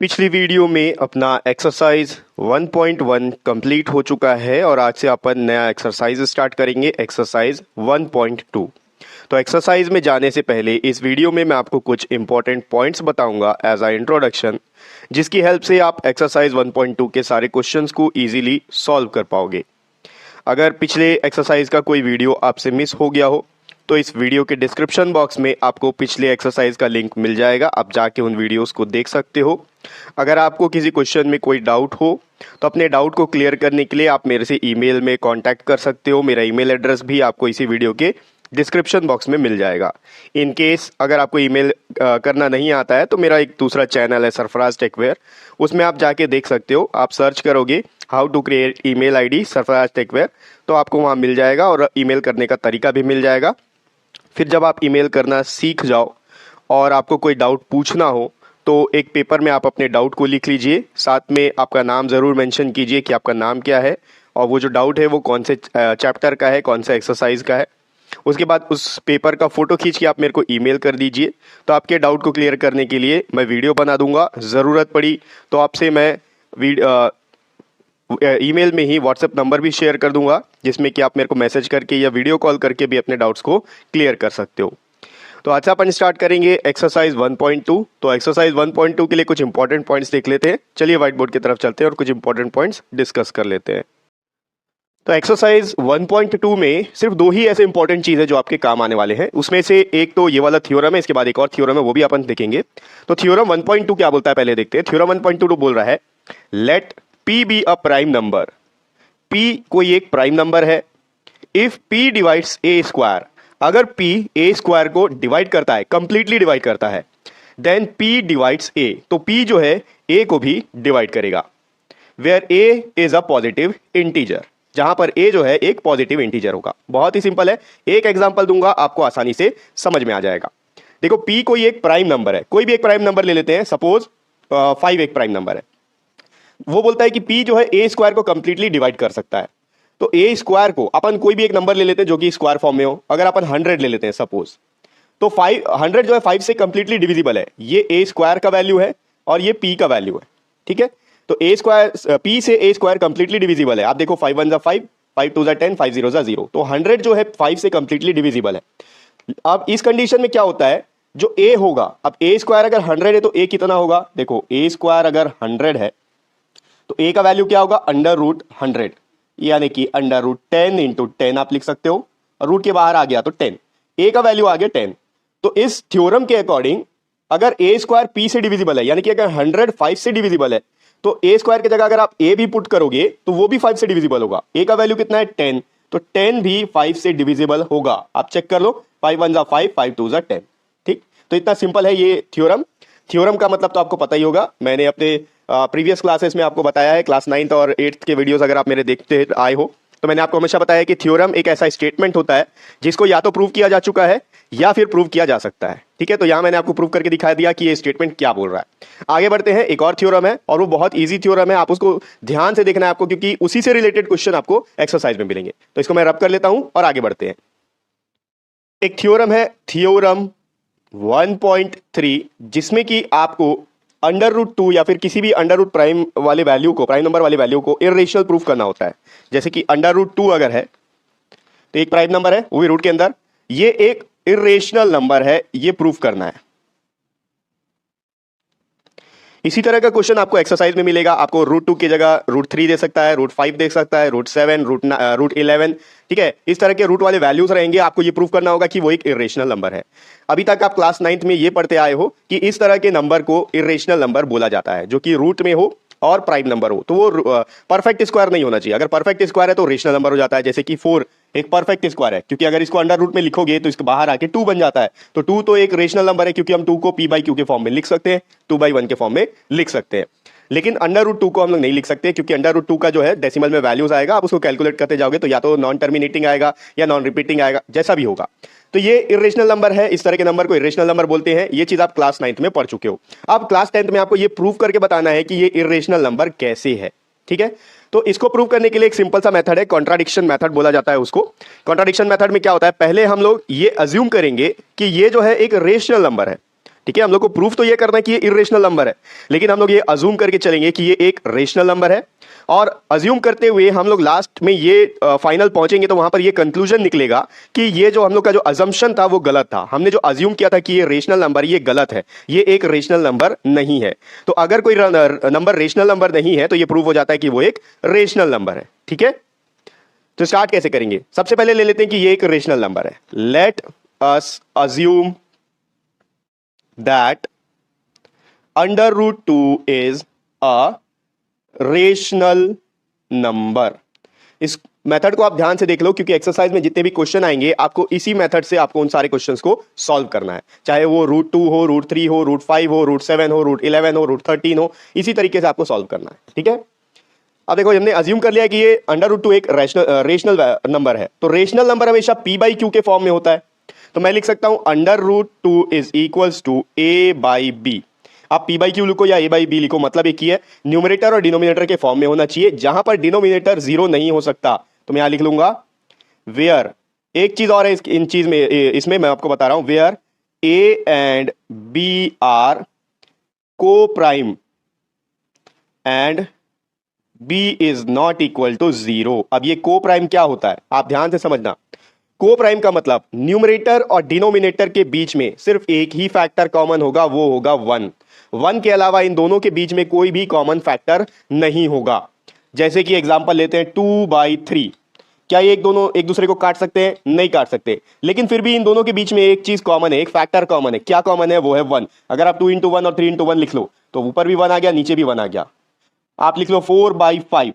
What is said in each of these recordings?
पिछली वीडियो में अपना एक्सरसाइज 1.1 कंप्लीट हो चुका है और आज से अपन नया एक्सरसाइज स्टार्ट करेंगे, एक्सरसाइज 1.2। तो एक्सरसाइज में जाने से पहले इस वीडियो में मैं आपको कुछ इंपॉर्टेंट पॉइंट्स बताऊंगा एज अ इंट्रोडक्शन, जिसकी हेल्प से आप एक्सरसाइज 1.2 के सारे क्वेश्चंस को इजीली सॉल्व कर पाओगे। अगर पिछले एक्सरसाइज का कोई वीडियो आपसे मिस हो गया हो तो इस वीडियो के डिस्क्रिप्शन बॉक्स में आपको पिछले एक्सरसाइज का लिंक मिल जाएगा, आप जाके उन वीडियोस को देख सकते हो। अगर आपको किसी क्वेश्चन में कोई डाउट हो तो अपने डाउट को क्लियर करने के लिए आप मेरे से ईमेल में कांटेक्ट कर सकते हो। मेरा ईमेल एड्रेस भी आपको इसी वीडियो के डिस्क्रिप्शन बॉक्स में मिल जाएगा। इन केस अगर आपको ईमेल करना नहीं आता है तो मेरा एक दूसरा चैनल है सरफराज टेकवेयर, उसमें आप जाके देख सकते हो। आप सर्च करोगे how to create email ID Sarfaraz techware तो आपको वहाँ मिल जाएगा और ईमेल करने का तरीका भी मिल जाएगा। फिर जब आप ईमेल करना सीख जाओ और आपको कोई डाउट पूछना हो तो एक पेपर में आप अपने डाउट को लिख लीजिए, साथ में आपका नाम ज़रूर मेंशन कीजिए कि आपका नाम क्या है और वो जो डाउट है वो कौन से चैप्टर का है, कौन सा एक्सरसाइज का है। उसके बाद उस पेपर का फ़ोटो खींच के आप मेरे को ईमेल कर दीजिए। तो आपके डाउट को क्लियर करने के लिए मैं वीडियो बना दूंगा, ज़रूरत पड़ी तो आपसे मैं ईमेल में ही व्हाट्सएप नंबर भी शेयर कर दूंगा, जिसमें कि आप मेरे को मैसेज करके या वीडियो कॉल करके भी अपने डाउट्स को क्लियर कर सकते हो। तो आज से अपन स्टार्ट करेंगे एक्सरसाइज 1.2। तो एक्सरसाइज 1.2 के लिए कुछ इंपॉर्टेंट पॉइंट्स देख लेते हैं। चलिए व्हाइट बोर्ड की तरफ चलते हैं और कुछ इंपॉर्टेंट पॉइंट्स डिस्कस कर लेते हैं। तो एक्सरसाइज 1.2 में सिर्फ दो ही ऐसे इंपॉर्टेंट चीज़ है जो आपके काम आने वाले हैं। उसमें से एक तो ये वाला थ्योरम है, इसके बाद एक और थ्योरम है, वो भी अपन देखेंगे। तो थ्योरम 1.2 क्या बोलता है पहले देखते हैं। थ्योरम 1.2 बोल रहा है let P be a prime number. P कोई एक प्राइम नंबर है if P divides A square. अगर P A स्क्वायर को डिवाइड करता है, कंप्लीटली डिवाइड करता है, देन P डिवाइड्स A। तो P जो है A को भी डिवाइड करेगा। Where A is a positive integer, जहां पर A जो है एक पॉजिटिव इंटीजर होगा। बहुत ही सिंपल है, एक एग्जांपल दूंगा आपको आसानी से समझ में आ जाएगा। देखो P कोई एक प्राइम नंबर है, कोई भी एक प्राइम नंबर ले लेते हैं, सपोज 5 एक प्राइम नंबर है। वो बोलता है कि P जो है A स्क्वायर को कंप्लीटली डिवाइड कर सकता है। तो A स्क्वायर को अपन कोई भी एक नंबर ले लेते हैं जो कि स्क्वायर फॉर्म में हो। अगर अपन 100 ले लेते हैं सपोज, तो 100 जो है 5 से कंप्लीटली डिविजिबल है। ये A स्क्वायर का वैल्यू है और ये P का वैल्यू है, ठीक है। तो A स्क्वायर P से A स्क्वायर कंप्लीटली डिविजिबल है। आप देखो 5 1 5, 5 2 10, 5 0 0। तो 100 जो है 5 से कंप्लीटली डिविजिबल है। अब इस कंडीशन में क्या होता है, जो A होगा, अब A स्क्वायर अगर 100 है तो A कितना होगा। देखो A स्क्वायर अगर 100 है तो A का वैल्यू क्या होगा, अंडर रूट 100, यानी कि अंडर रूट 10 इंटू 10 आप लिख सकते हो। रूट के बाहर आ गया तो 10, A का वैल्यू आ गया 10। तो इस थ्योरम के अकॉर्डिंग अगर A स्क्वायर P से डिविजिबल है, यानी कि अगर 100 5 से डिविजिबल है, तो A स्क्वायर की जगह अगर आप A भी पुट करोगे तो वो भी 5 से डिविजिबल होगा। A का वैल्यू कितना है 10, तो 10 भी 5 से डिविजिबल होगा। आप चेक कर लो, 5 1 5, 5 2 10, ठीक। तो इतना सिंपल है ये थ्योरम। थ्योरम का मतलब तो आपको पता ही होगा, मैंने अपने प्रीवियस क्लासेस में आपको बताया है। क्लास 9th और 8th के वीडियोस अगर आप मेरे देखते आए हो तो मैंने आपको हमेशा बताया कि थ्योरम एक ऐसा स्टेटमेंट होता है जिसको या तो प्रूव किया जा चुका है या फिर प्रूव किया जा सकता है, ठीक है। तो यहां मैंने आपको प्रूव करके दिखा दिया कि ये स्टेटमेंट क्या बोल रहा है। आगे बढ़ते हैं, एक और थ्योरम है और वो बहुत ईजी थ्योरम है। आप उसको ध्यान से देखना है आपको, क्योंकि उसी से रिलेटेड क्वेश्चन आपको एक्सरसाइज में मिलेंगे। तो इसको मैं रब कर लेता हूं और आगे बढ़ते हैं। एक थ्योरम है थ्योरम 1.3, जिसमें कि आपको अंडर रूट 2 या फिर किसी भी अंडर रूट प्राइम वाले वैल्यू को, प्राइम नंबर वाले वैल्यू को इर्रेशनल प्रूफ करना होता है। जैसे कि अंडर रूट 2 अगर है तो एक प्राइम नंबर है, वो भी रूट के अंदर, ये एक इर्रेशनल नंबर है, ये प्रूफ करना है। इसी तरह का क्वेश्चन आपको एक्सरसाइज में मिलेगा। आपको रूट 2 की जगह रूट 3 दे सकता है, रूट 5 दे सकता है, रूट 7, रूट 11, ठीक है। इस तरह के रूट वाले वैल्यूज रहेंगे। आपको ये प्रूफ करना होगा कि वो एक इर्रेशनल नंबर है। अभी तक आप क्लास 9th में ये पढ़ते आए हो कि इस तरह के नंबर को इर्रेशनल नंबर बोला जाता है, जो कि रूट में हो और प्राइम नंबर हो। तो वो परफेक्ट स्क्वायर नहीं होना चाहिए। अगर परफेक्ट स्क्वायर है तो रेशनल नंबर हो जाता है। जैसे कि 4 एक परफेक्ट स्क्वायर है, क्योंकि अगर इसको अंडर रूट में लिखोगे तो इसके बाहर आके 2 बन जाता है। तो 2 तो एक रेशनल नंबर है, क्योंकि हम 2 को P/Q के फॉर्म में लिख सकते हैं, 2/1 के फॉर्म में लिख सकते हैं। लेकिन अंडर रूट 2 को हम लोग नहीं लिख सकते, क्योंकि अंडर रूट 2 का जो है डेसिमल में वैल्यूज आएगा। आप उसको कैलकुलेट करते जाओगे तो या तो नॉन टर्मिनेटिंग आएगा या नॉन रिपीटिंग आएगा, जैसा भी होगा। तो ये इर्रेशनल नंबर है, इस तरह के नंबर को इर्रेशनल नंबर बोलते हैं। ये चीज आप क्लास 9th में पढ़ चुके हो। अब क्लास 10th में आपको ये प्रूव करके बताना है कि ये इर्रेशनल नंबर कैसे है, ठीक है। तो इसको प्रूव करने के लिए एक सिंपल सा मेथड है, कॉन्ट्राडिक्शन मेथड बोला जाता है उसको। कॉन्ट्राडिक्शन मेथड में क्या होता है, पहले हम लोग ये अज्यूम करेंगे कि ये जो है एक रेशनल नंबर है, ठीक है, हम लोग को प्रूफ तो ये करना है कि ये इरेशनल नंबर है, लेकिन हम लोग ये अज्यूम करके चलेंगे कि ये एक रेशनल नंबर है, और अज्यूम करते हुए हम लोग लास्ट में ये फाइनल पहुंचेंगे तो वहां पर ये कंक्लूजन निकलेगा कि ये जो हम लोग का जो अजम्पशन था वो गलत था। हमने जो अज्यूम किया था कि ये रेशनल नंबर, ये गलत है, ये एक रेशनल नंबर नहीं है। तो अगर कोई नंबर रेशनल नंबर नहीं है तो ये प्रूव हो जाता है कि वो एक रेशनल नंबर है। ठीक है, तो स्टार्ट कैसे करेंगे? सबसे पहले ले लेते हैं कि ये एक रेशनल नंबर है। Let us assume that under root 2 is a rational number. इस मेथड को आप ध्यान से देख लो, क्योंकि एक्सरसाइज में जितने भी क्वेश्चन आएंगे आपको इसी मेथड से आपको उन सारे क्वेश्चंस को सॉल्व करना है, चाहे वो रूट 2 हो, रूट 3 हो, रूट 5 हो, रूट 7 हो, रूट 11 हो, रूट 13 हो, इसी तरीके से आपको सॉल्व करना है। ठीक है, अब देखो हमने अज्यूम कर लिया कि ये अंडर रूट 2 एक रेशनल नंबर है, तो रेशनल नंबर हमेशा पी बाई क्यू के फॉर्म में होता है। तो मैं लिख सकता हूं under root 2 is equals to A by B. आप पी बाई क्यू लिखो या ए बाई बी लिखो, मतलब एक ही है, न्यूमरेटर और डिनोमिनेटर के फॉर्म में होना चाहिए। जहां पर डिनोमिनेटर 0 नहीं हो सकता तो मैं यहां लिख लूंगा वेयर, एक चीज और है इन चीज में, इसमें मैं आपको बता रहा हूं, where a and b are को prime and b is not equal to 0। अब ये को प्राइम क्या होता है आप ध्यान से समझना। को प्राइम का मतलब न्यूमरेटर और डिनोमिनेटर के बीच में सिर्फ एक ही फैक्टर कॉमन होगा, वो होगा 1। 1 के अलावा इन दोनों के बीच में कोई भी कॉमन फैक्टर नहीं होगा। जैसे कि एग्जांपल लेते हैं 2/3, क्या ये दोनों एक दूसरे को काट सकते हैं? नहीं काट सकते, लेकिन फिर भी इन दोनों के बीच में एक चीज कॉमन है, एक फैक्टर कॉमन है। क्या कॉमन है? वो है 1। अगर आप 2 into 1 और 3 into 1 लिख लो तो ऊपर भी 1 आ गया, नीचे भी 1 आ गया। आप लिख लो 4/5,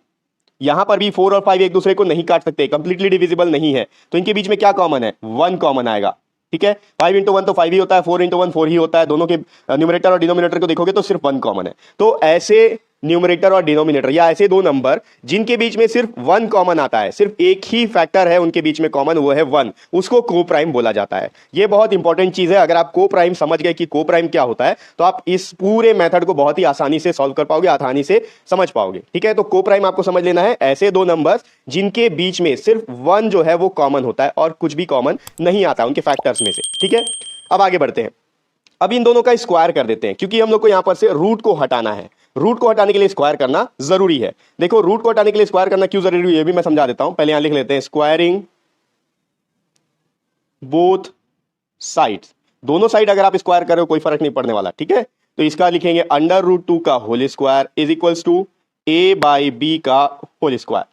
यहां पर भी 4 और 5 एक दूसरे को नहीं काट सकते, कंप्लीटली डिविजिबल नहीं है, तो इनके बीच में क्या कॉमन है? 1 कॉमन आएगा। ठीक है, 5 into 1 तो 5 ही होता है, 4 into 1 4 ही होता है। दोनों के न्यूमरेटर और डिनोमिनेटर को देखोगे तो सिर्फ 1 कॉमन है। तो ऐसे न्यूमरेटर और डिनोमिनेटर या ऐसे दो नंबर जिनके बीच में सिर्फ 1 कॉमन आता है, सिर्फ एक ही फैक्टर है उनके बीच में कॉमन, वो है 1, उसको को प्राइम बोला जाता है। ये बहुत इंपॉर्टेंट चीज है। अगर आप को प्राइम समझ गए कि को प्राइम क्या होता है तो आप इस पूरे मेथड को बहुत ही आसानी से सॉल्व कर पाओगे, आसानी से समझ पाओगे। ठीक है, तो को प्राइम आपको समझ लेना है, ऐसे दो नंबर्स जिनके बीच में सिर्फ 1 जो है वो कॉमन होता है और कुछ भी कॉमन नहीं आता उनके फैक्टर्स में से। ठीक है, अब आगे बढ़ते हैं। अब इन दोनों का स्क्वायर कर देते हैं, क्योंकि हम लोग को यहां पर से रूट को हटाना है। रूट को हटाने के लिए स्क्वायर करना जरूरी है। देखो रूट को हटाने के लिए स्क्वायर करना क्यों जरूरी है ये भी मैं समझा देता हूं। पहले यहां लिख लेते हैं स्क्वायरिंग बोथ साइड्स। दोनों साइड अगर आप स्क्वायर करो कोई फर्क नहीं पड़ने वाला। ठीक है, तो इसका लिखेंगे अंडर रूट 2 का whole square is equals to A by B का होल स्क्वायर।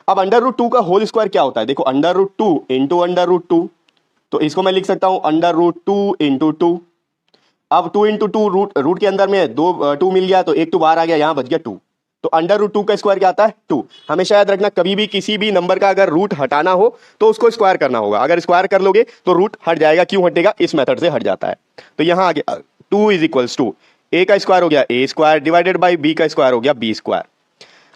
अब अंडर रूट 2 का होल स्क्वायर क्या होता है? देखो under root 2 into under root 2, तो इसको मैं लिख सकता हूं अंडर रूट 2 इंटू 2। अब 2 इंटू 2 रूट के अंदर में 2 मिल गया तो एक 2 बाहर आ गया, यहां बच गया 2। तो अंडर रूट 2 का स्क्वायर क्या आता है? 2। हमेशा याद रखना कभी भी किसी भी नंबर का अगर रूट हटाना हो तो उसको स्क्वायर करना होगा। अगर स्क्वायर कर लोगे तो रूट हट जाएगा। क्यों हटेगा? इस मेथड से हट जाता है। तो यहां आ गया 2 इज इक्वल्स टू ए का स्क्वायर हो गया ए स्क्वायर डिवाइडेड बाई बी का स्क्वायर हो गया बी स्क्वायर।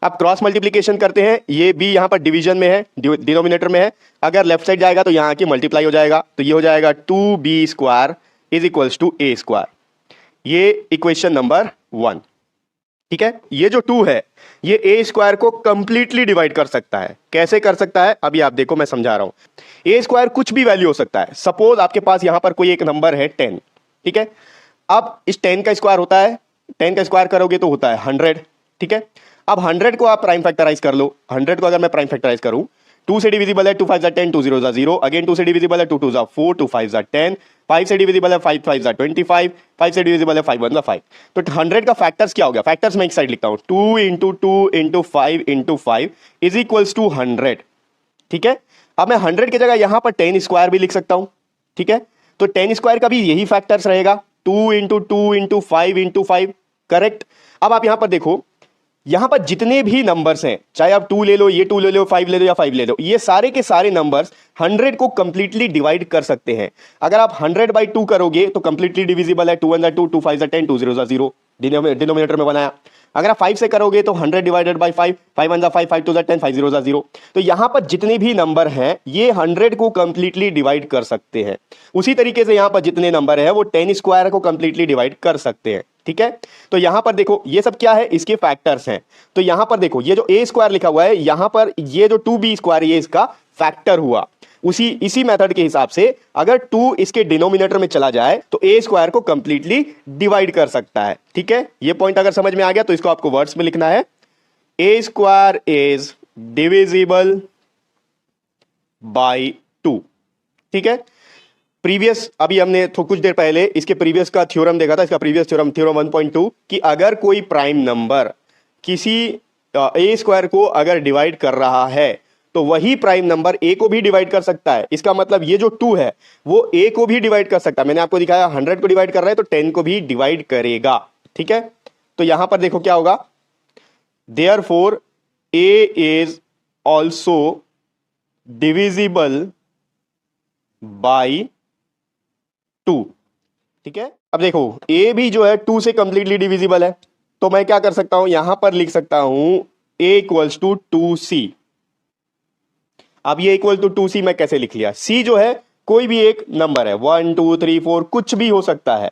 अब क्रॉस मल्टीप्लीकेशन करते हैं, ये बी यहां पर डिवीजन में है, डिनोमिनेटर में है, अगर लेफ्ट साइड जाएगा तो यहां की मल्टीप्लाई हो जाएगा, तो ये हो जाएगा 2b square is equals to A square. ये इक्वेशन नंबर 1। ठीक है, ये जो 2 है ये ए स्क्वायर को कंप्लीटली डिवाइड कर सकता है। कैसे कर सकता है अभी आप देखो, मैं समझा रहा हूं। ए स्क्वायर कुछ भी वैल्यू हो सकता है। सपोज आपके पास यहां पर कोई एक नंबर है 10। ठीक है, अब इस 10 का स्क्वायर होता है, 10 का स्क्वायर करोगे तो होता है 100। ठीक है, अब 100 को आप प्राइम फैक्टराइज कर लो। 100 को अगर मैं प्राइम फैक्टराइज करूं, 2 से डिविजिबल है 2 5 10, 2 0 0, अगेन 2 से डिविजिबल है 2 2 4, 2 5 10, 5 से डिविजिबल है 5 5 25, 5 से डिविजिबल है 5 1 5। तो 100 का फैक्टर्स क्या हो गया? फैक्टर्स मैं एक साइड लिखता हूं, 2 into 2 into 5 into 5 is equals to 100। ठीक है, अब मैं 100 की जगह यहां पर 10 स्क्वायर भी लिख सकता हूं। ठीक है, तो 10 स्क्वायर का भी यही फैक्टर्स रहेगा, 2 इंटू 2 इंटू 5 इंटू 5। करेक्ट। अब आप यहां पर देखो, यहां पर जितने भी नंबर्स हैं, चाहे आप 2 ले लो, ये 2 ले लो, 5 ले लो या 5 ले लो, ये सारे के सारे नंबर्स 100 को कंप्लीटली डिवाइड कर सकते हैं। अगर आप 100/2 करोगे तो कंप्लीटली डिविजिबल है, 2 1 2, 2 5 10, 2 0 0, डिनोमिनेटर में बनाया। अगर आप 5 से करोगे तो 100 डिवाइडेड बाई 5, 5 1 5, 5 2 10, 5 0 0। तो यहां पर जितने भी नंबर हैं ये 100 को कंप्लीटली डिवाइड कर सकते हैं। उसी तरीके से यहां पर जितने नंबर है वो 10 स्क्वायर को कंप्लीटली डिवाइड कर सकते हैं। ठीक है। तो यहां पर देखो ये सब क्या है, इसके फैक्टर्स हैं। तो यहां पर देखो ये जो ए स्क्वायर लिखा हुआ है, यहां पर ये जो 2b स्क्वायर ये इसका फैक्टर हुआ। इसी मेथड के हिसाब से अगर 2 इसके डिनोमिनेटर में चला जाए तो ए स्क्वायर को कंप्लीटली डिवाइड कर सकता है। ठीक है, ये पॉइंट अगर समझ में आ गया तो इसको आपको वर्ड्स में लिखना है, ए स्क्वायर इज डिविजिबल बाई 2। ठीक है, प्रीवियस अभी हमने तो कुछ देर पहले इसके प्रीवियस का थ्योरम देखा था, इसका प्रीवियस थ्योरम 1.2 कि अगर कोई प्राइम नंबर किसी ए स्क्वायर को अगर डिवाइड कर रहा है तो वही प्राइम नंबर ए को भी डिवाइड कर सकता है। इसका मतलब ये जो 2 है वो ए को भी डिवाइड कर सकता है। मैंने आपको दिखाया 100 को डिवाइड कर रहा है तो 10 को भी डिवाइड करेगा। ठीक है, तो यहां पर देखो क्या होगा, therefore A is also divisible by 2। ठीक है, अब देखो a भी जो है 2 से कंप्लीटली डिविजिबल है, तो मैं क्या कर सकता हूं, यहां पर लिख सकता हूं a इक्वल्स टू 2c। अब ये इक्वल टू 2c मैं कैसे लिख लिया, c जो है कोई भी एक नंबर है, 1 2 3 4 कुछ भी हो सकता है।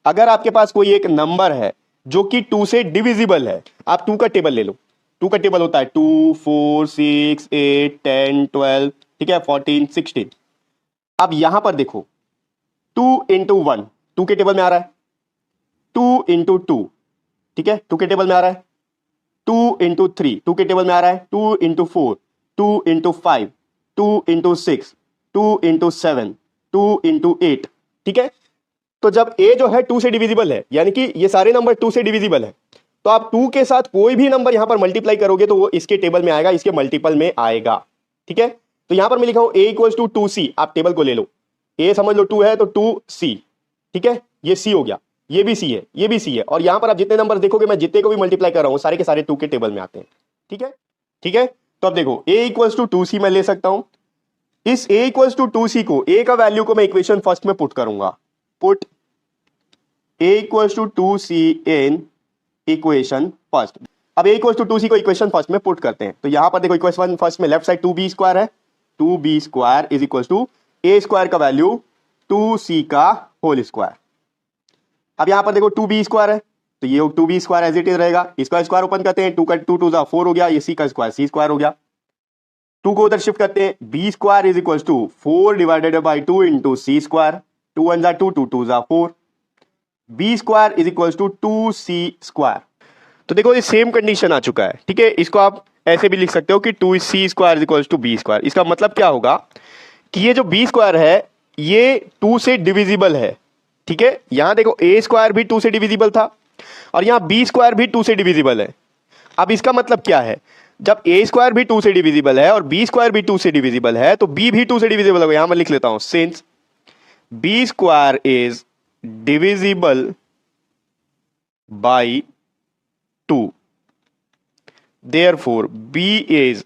अगर आपके पास कोई एक नंबर है जो कि 2 से डिविजिबल है, आप 2 का टेबल ले लो। 2 का टेबल होता है 2 4 6 8 10 12, ठीक है, 14 16। अब यहां पर देखो 2 इंटू 1 2 के टेबल में आ रहा है, 2 इंटू 2, ठीक है, 2 के टेबल में आ रहा है, 2 इंटू 3 2 के टेबल में आ रहा है, 2 into 4 2 into 5 2 into 6 2 into 7 2 into 8। ठीक है, तो जब a जो है 2 से डिविजिबल है, यानी कि ये सारे नंबर 2 से डिविजिबल है, तो आप 2 के साथ कोई भी नंबर यहां पर मल्टीप्लाई करोगे तो वो इसके टेबल में आएगा, इसके मल्टीपल में आएगा। ठीक है, तो यहां पर मैं लिखा हूं a इक्वल्स टू 2c। आप टेबल को ले लो, a समझ लो 2 है तो 2c। ठीक है, ये c हो गया, ये भी c है, ये भी c है, और यहां पर आप जितने नंबर देखोगे मैं जितने को भी मल्टीप्लाई कर रहा हूं सारे के सारे 2 के टेबल में आते हैं। ठीक है, ठीक है, तो अब देखो a इक्वल्स टू 2c मैं ले सकता हूं। इस a इक्वल्स टू 2c को, a का वैल्यू को मैं इक्वेशन फर्स्ट में पुट करूंगा, put a equals to 2c in equation first. अब a इक्वल्स टू 2c को इक्वेशन फर्स्ट में पुट करते हैं, तो यहां पर देखो इक्वेशन फर्स्ट में लेफ्ट साइड 2b स्क्वायर है, 2b square is equals to a square का वैल्यू 2c का होल स्क्वायर। अब यहां पर देखो 2b स्क्वायर है तो ये 2b square as it is रहेगा, इसका स्क्वायर ओपन करते हैं, 2 का 2 2 4 हो गया, ये c का स्क्वायर c स्क्वायर हो गया। 2 को उधर शिफ्ट करते हैं, b square is equals to 4 divided by 2 into c square, 2 1 2 2 2 4, b square is equals to 2c square. तो देखो ये सेम कंडीशन आ चुका है। ठीक है, इसको आप ऐसे भी लिख सकते हो कि 2c square is equals to b square. इसका मतलब क्या होगा कि ये जो b स्क्वायर है ये 2 से डिविजिबल है। ठीक है, यहां देखो a स्क्वायर भी 2 से डिविजिबल था और यहां b स्क्वायर भी 2 से डिविजिबल है। अब इसका मतलब क्या है, जब a स्क्वायर भी 2 से डिविजिबल है और b स्क्वायर भी 2 से डिविजिबल है तो b भी 2 से डिविजिबल होगा। यहां मैं लिख लेता हूं, since b square is divisible by 2 therefore b is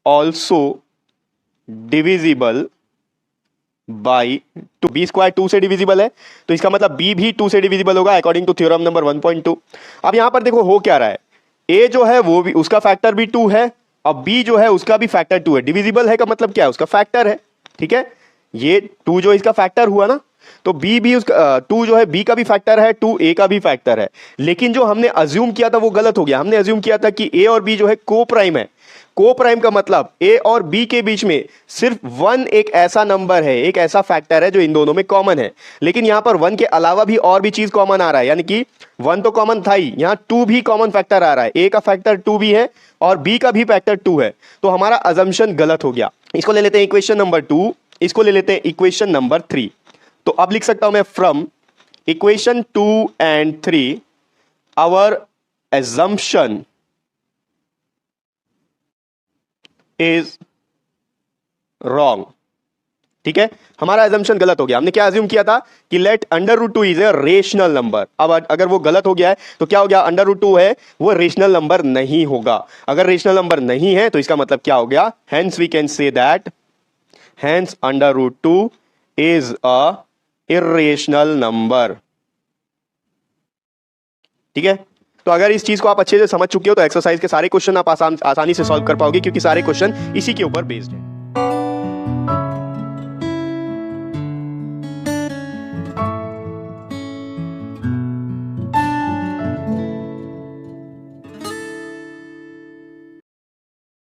also divisible by 2। b square 2 से डिविजिबल है तो इसका मतलब b भी 2 से डिविजिबल होगा अकॉर्डिंग टू थ्योरम नंबर 1.2। अब यहां पर देखो हो क्या रहा है, a जो है वो भी उसका फैक्टर भी 2 है और b जो है उसका भी फैक्टर 2 है। डिविजिबल है का मतलब क्या है, उसका फैक्टर है। ठीक है, ये 2 जो इसका फैक्टर हुआ ना, तो b भी उसका 2 जो है b का भी फैक्टर है, 2 a का भी फैक्टर है। लेकिन जो हमने अज्यूम किया था वो गलत हो गया। हमने अज्यूम किया था कि a और b जो है को प्राइम है। को प्राइम का मतलब a और b के बीच में सिर्फ 1 एक ऐसा नंबर है, एक ऐसा फैक्टर है जो इन दोनों में कॉमन है। लेकिन यहां पर 1 के अलावा भी और भी चीज कॉमन आ रहा है, यानी कि 1 तो कॉमन था ही, यहां 2 भी कॉमन फैक्टर आ रहा है। a का फैक्टर 2 भी है और b का भी फैक्टर 2 है, तो हमारा अजम्पशन गलत हो गया। इसको ले लेते हैं इक्वेशन नंबर 2, इसको ले लेते हैं इक्वेशन नंबर 3। तो अब लिख सकता हूं मैं, from equation 2 and 3 our assumption is wrong. ठीक है, हमारा assumption गलत हो गया। हमने क्या अज्यूम किया था कि let under root 2 is a rational number. अब अगर वो गलत हो गया है तो क्या हो गया, अंडर रूट 2 है वो रेशनल नंबर नहीं होगा। अगर रेशनल नंबर नहीं है तो इसका मतलब क्या हो गया, hence we can say that hence under root 2 is a irrational number. ठीक है, तो अगर इस चीज को आप अच्छे से समझ चुके हो तो एक्सरसाइज के सारे क्वेश्चन आप आसानी से सॉल्व कर पाओगे, क्योंकि सारे क्वेश्चन इसी के ऊपर बेस्ड है।